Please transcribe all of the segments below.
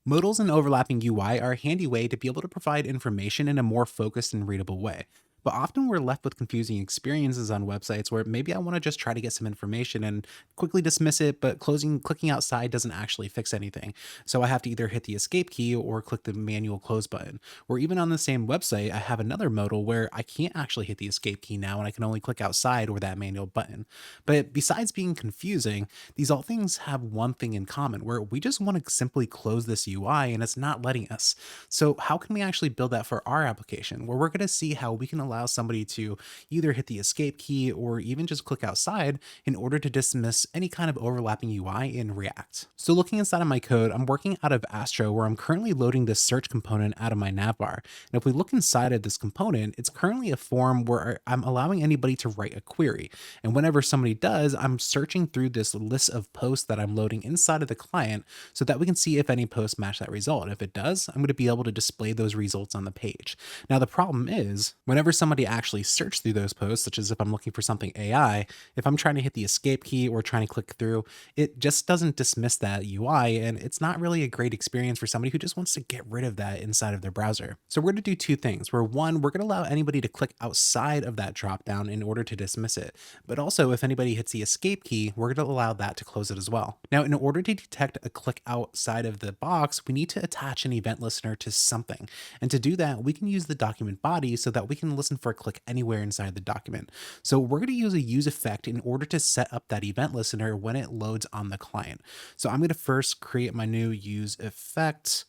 Modals and overlapping UI are a handy way to be able to provide information in a more focused and readable way. But often we're left with confusing experiences on websites where maybe I want to just try to get some information and quickly dismiss it, but clicking outside doesn't actually fix anything. So I have to either hit the escape key or click the manual close button. Or even on the same website, I have another modal where I can't actually hit the escape key now and I can only click outside or that manual button. But besides being confusing, these all things have one thing in common where we just want to simply close this UI and it's not letting us. So, how can we actually build that for our application where we're going to see how we can allow somebody to either hit the escape key or even just click outside in order to dismiss any kind of overlapping UI in React? So, looking inside of my code, I'm working out of Astro where I'm currently loading this search component out of my navbar. And if we look inside of this component, it's currently a form where I'm allowing anybody to write a query. And whenever somebody does, I'm searching through this list of posts that I'm loading inside of the client so that we can see if any posts match that result. If it does, I'm going to be able to display those results on the page. Now, the problem is whenever somebody actually searches through those posts, such as if I'm looking for something AI, if I'm trying to hit the escape key or trying to click through, it just doesn't dismiss that UI. And it's not really a great experience for somebody who just wants to get rid of that inside of their browser. So we're going to do two things. Where one, we're going to allow anybody to click outside of that dropdown in order to dismiss it. But also, if anybody hits the escape key, we're going to allow that to close it as well. Now, in order to detect a click outside of the box, we need to attach an event listener to something. And to do that, we can use the document body so that we can listen for a click anywhere inside the document. So we're going to use a use effect in order to set up that event listener when it loads on the client. So I'm going to first create my new use effect.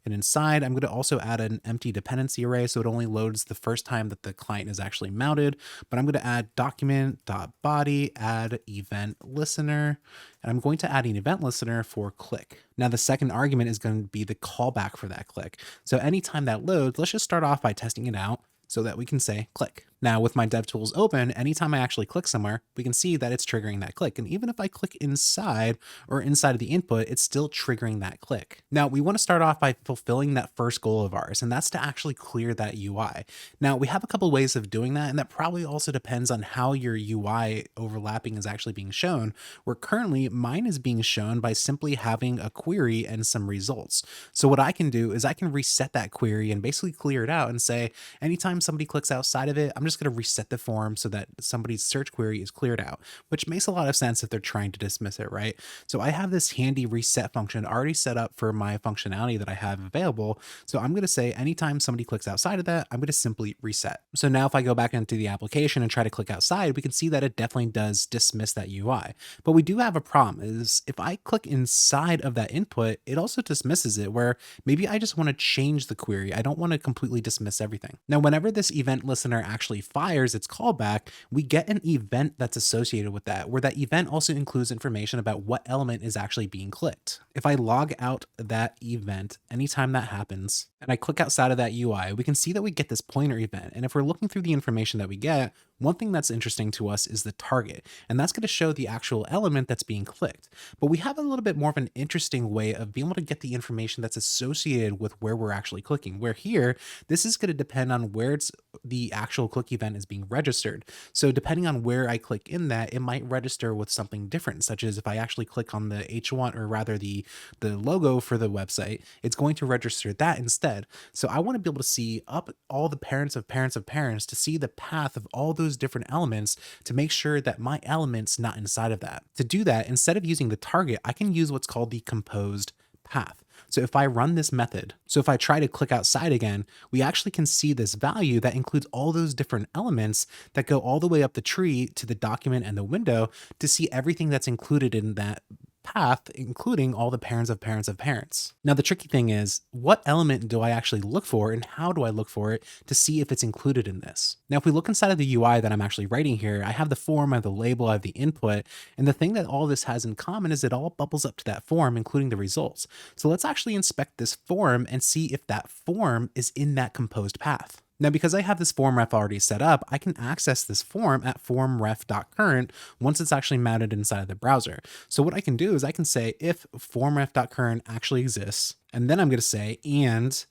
And inside, I'm going to also add an empty dependency array so it only loads the first time that the client is actually mounted. But I'm going to add document.body, add event listener, and I'm going to add an event listener for click. Now, the second argument is going to be the callback for that click. So anytime that loads, let's just start off by testing it out so that we can say click. Now with my DevTools open, anytime I actually click somewhere, we can see that it's triggering that click. And even if I click inside or inside of the input, it's still triggering that click. Now we want to start off by fulfilling that first goal of ours, and that's to actually clear that UI. Now we have a couple ways of doing that, and that probably also depends on how your UI overlapping is actually being shown, where currently mine is being shown by simply having a query and some results. So what I can do is I can reset that query and basically clear it out and say, anytime somebody clicks outside of it, I'm just going to reset the form so that somebody's search query is cleared out, which makes a lot of sense if they're trying to dismiss it, right? So I have this handy reset function already set up for my functionality that I have available. So I'm going to say anytime somebody clicks outside of that, I'm going to simply reset. So now if I go back into the application and try to click outside, we can see that it definitely does dismiss that UI. But we do have a problem is if I click inside of that input, it also dismisses it where maybe I just want to change the query. I don't want to completely dismiss everything. Now, whenever this event listener actually fires its callback, we get an event that's associated with that, where that event also includes information about what element is actually being clicked. If I log out that event, anytime that happens, and I click outside of that UI, we can see that we get this pointer event. And if we're looking through the information that we get, one thing that's interesting to us is the target, and that's going to show the actual element that's being clicked. But we have a little bit more of an interesting way of being able to get the information that's associated with where we're actually clicking, where here, this is going to depend on where the actual click event is being registered. So depending on where I click in that, it might register with something different, such as if I actually click on the H1 or rather the logo for the website, it's going to register that instead. So I want to be able to see up all the parents of parents of parents to see the path of all those different elements to make sure that my element's not inside of that. To do that, instead of using the target, I can use what's called the composed path. So if I run this method, so if I try to click outside again, we actually can see this value that includes all those different elements that go all the way up the tree to the document and the window to see everything that's included in that path, including all the parents of parents of parents. Now, the tricky thing is, what element do I actually look for and how do I look for it to see if it's included in this? Now, if we look inside of the UI that I'm actually writing here, I have the form, I have the label, I have the input, and the thing that all this has in common is it all bubbles up to that form, including the results. So let's actually inspect this form and see if that form is in that composed path. Now, because I have this form ref already set up, I can access this form at formRef.current once it's actually mounted inside of the browser. So what I can do is I can say if formRef.current actually exists, and then I'm going to say, and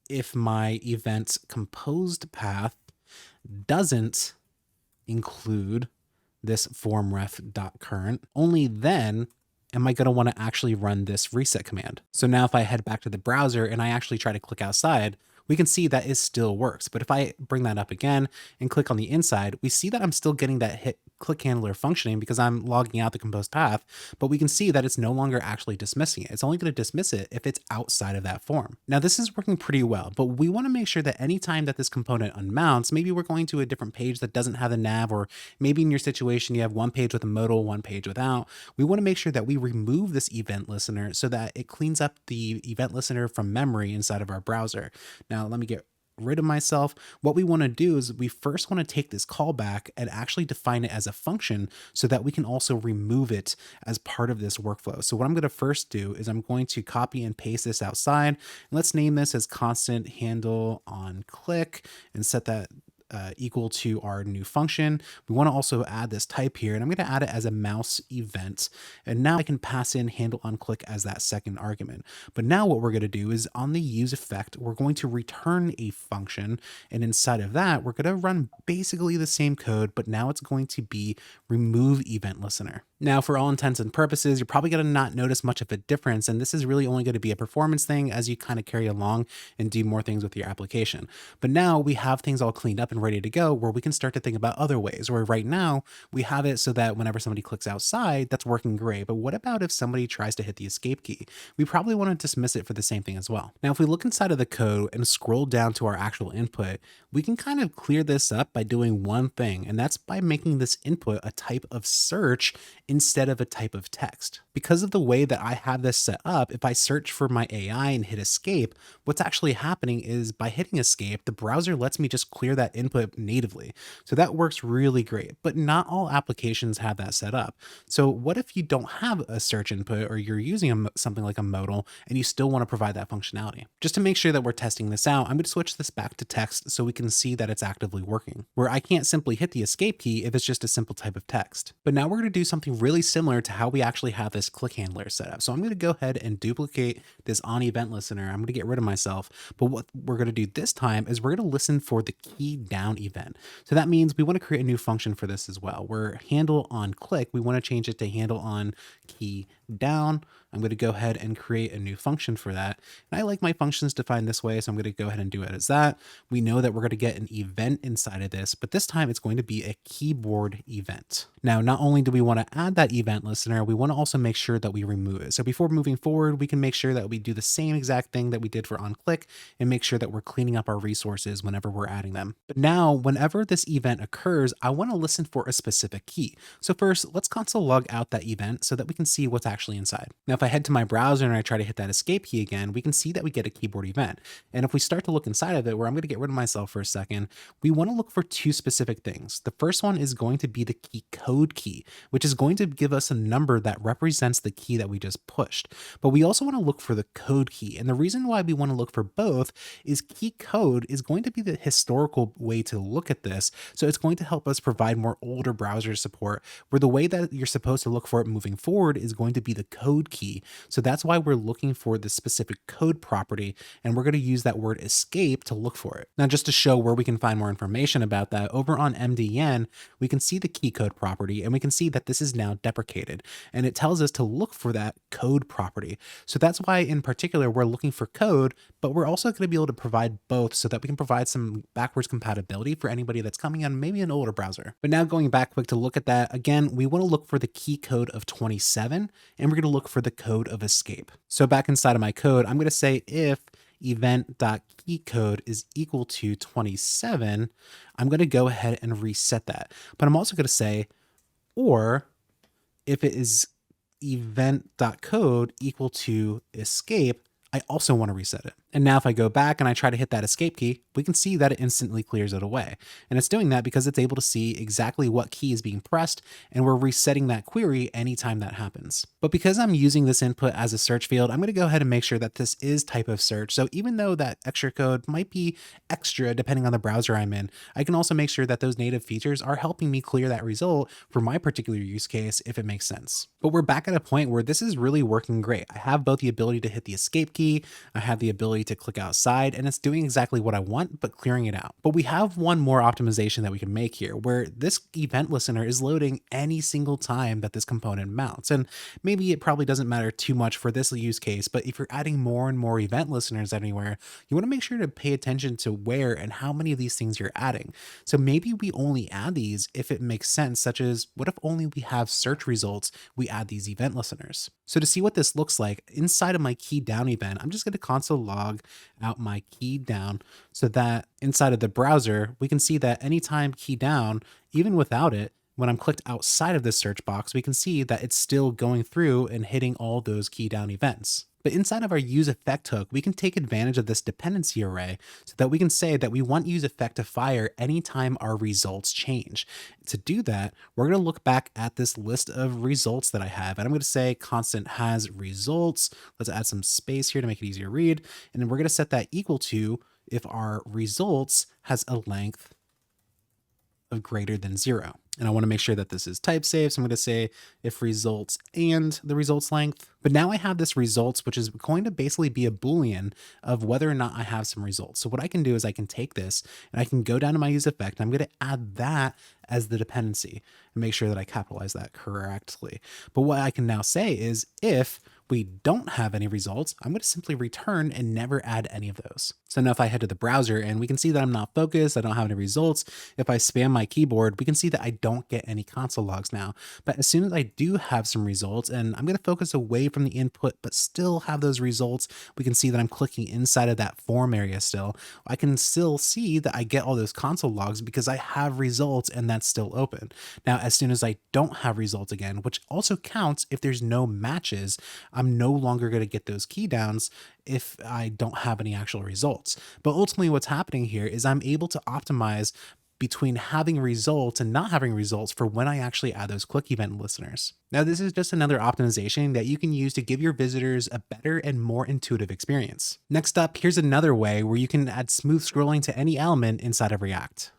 if my event composed path doesn't include this formRef.current, only then am I going to want to actually run this reset command? So now if I head back to the browser and I actually try to click outside, we can see that it still works. But if I bring that up again and click on the inside, we see that I'm still getting that hit click handler functioning because I'm logging out the composed path, but we can see that it's no longer actually dismissing it. It's only going to dismiss it if it's outside of that form. Now this is working pretty well, but we want to make sure that anytime that this component unmounts, maybe we're going to a different page that doesn't have the nav, or maybe in your situation you have one page with a modal, one page without. We want to make sure that we remove this event listener so that it cleans up the event listener from memory inside of our browser. Now let me get rid of myself. What we want to do is we first want to take this callback and actually define it as a function so that we can also remove it as part of this workflow. So what I'm going to first do is I'm going to copy and paste this outside. Let's name this as constant handle on click and set that equal to our new function. We want to also add this type here, and I'm going to add it as a mouse event. And now I can pass in handle on click as that second argument. But now what we're going to do is on the use effect, we're going to return a function. And inside of that, we're going to run basically the same code, but now it's going to be remove event listener. Now, for all intents and purposes, you're probably going to not notice much of a difference. And this is really only going to be a performance thing as you kind of carry along and do more things with your application. But now we have things all cleaned up and ready to go where we can start to think about other ways, where right now we have it so that whenever somebody clicks outside, that's working great. But what about if somebody tries to hit the escape key? We probably want to dismiss it for the same thing as well. Now, if we look inside of the code and scroll down to our actual input, we can kind of clear this up by doing one thing, and that's by making this input a type of search instead of a type of text. Because of the way that I have this set up, if I search for my AI and hit escape, what's actually happening is by hitting escape, the browser lets me just clear that input natively. So that works really great, but not all applications have that set up. So what if you don't have a search input, or you're using something like a modal and you still want to provide that functionality? Just to make sure that we're testing this out, I'm going to switch this back to text so we can see that it's actively working, where I can't simply hit the escape key if it's just a simple type of text. But now we're going to do something really similar to how we actually have this click handler set up. So I'm going to go ahead and duplicate this on event listener. I'm going to get rid of myself. But what we're going to do this time is we're going to listen for the key down event. So that means we want to create a new function for this as well, where handle on click, we want to change it to handle on key down. I'm going to go ahead and create a new function for that. And I like my functions defined this way, so I'm going to go ahead and do it as that. We know that we're going to get an event inside of this, but this time it's going to be a keyboard event. Now, not only do we want to add that event listener, we want to also make sure that we remove it. So before moving forward, we can make sure that we do the same exact thing that we did for on click and make sure that we're cleaning up our resources whenever we're adding them. But now, whenever this event occurs, I want to listen for a specific key. So first, let's console log out that event so that we can see what's actually inside. Now, if I head to my browser and I try to hit that escape key again, we can see that we get a keyboard event. And if we start to look inside of it, where I'm going to get rid of myself for a second, we want to look for two specific things. The first one is going to be the key code key, which is going to give us a number that represents the key that we just pushed. But we also want to look for the code key. And the reason why we want to look for both is key code is going to be the historical way to look at this. So it's going to help us provide more older browser support, where the way that you're supposed to look for it moving forward is going to be the code key. So that's why we're looking for this specific code property, and we're going to use that word escape to look for it. Now, just to show where we can find more information about that, over on MDN, we can see the key code property, and we can see that this is now deprecated, and it tells us to look for that code property. So that's why in particular, we're looking for code, but we're also going to be able to provide both so that we can provide some backwards compatibility for anybody that's coming on maybe an older browser. But now going back quick to look at that, again, we want to look for the key code of 27, and we're going to look for the code of escape. So back inside of my code, I'm going to say if event.keycode is equal to 27, I'm going to go ahead and reset that. But I'm also going to say, or if it is event.code equal to escape, I also want to reset it. And now if I go back and I try to hit that escape key, we can see that it instantly clears it away. And it's doing that because it's able to see exactly what key is being pressed, and we're resetting that query anytime that happens. But because I'm using this input as a search field, I'm going to go ahead and make sure that this is type of search. So even though that extra code might be extra depending on the browser I'm in, I can also make sure that those native features are helping me clear that result for my particular use case if it makes sense. But we're back at a point where this is really working great. I have both the ability to hit the escape key key. I have the ability to click outside, and it's doing exactly what I want, but clearing it out. But we have one more optimization that we can make here, where this event listener is loading any single time that this component mounts. And maybe it probably doesn't matter too much for this use case, but if you're adding more and more event listeners anywhere, you want to make sure to pay attention to where and how many of these things you're adding. So maybe we only add these if it makes sense, such as what if only we have search results, we add these event listeners. So to see what this looks like inside of my key down event, I'm just going to console log out my key down so that inside of the browser, we can see that anytime key down, even without it, when I'm clicked outside of this search box, we can see that it's still going through and hitting all those key down events. But inside of our use effect hook, we can take advantage of this dependency array so that we can say that we want use effect to fire anytime our results change. To do that, we're going to look back at this list of results that I have, and I'm going to say constant has results. Let's add some space here to make it easier to read. And then we're going to set that equal to if our results has a length of greater than 0. And I want to make sure that this is type safe. So I'm going to say if results and the results length. But now I have this results, which is going to basically be a Boolean of whether or not I have some results. So what I can do is I can take this and I can go down to my use effect. And I'm going to add that as the dependency and make sure that I capitalize that correctly. But what I can now say is if we don't have any results, I'm going to simply return and never add any of those. So now if I head to the browser and we can see that I'm not focused, I don't have any results. If I spam my keyboard, we can see that I don't get any console logs now. But as soon as I do have some results and I'm going to focus away from the input, but still have those results, we can see that I'm clicking inside of that form area still. I can still see that I get all those console logs because I have results and that's still open. Now, as soon as I don't have results again, which also counts if there's no matches, I'm no longer going to get those key downs if I don't have any actual results. But ultimately what's happening here is I'm able to optimize between having results and not having results for when I actually add those click event listeners. Now, this is just another optimization that you can use to give your visitors a better and more intuitive experience. Next up, here's another way where you can add smooth scrolling to any element inside of React.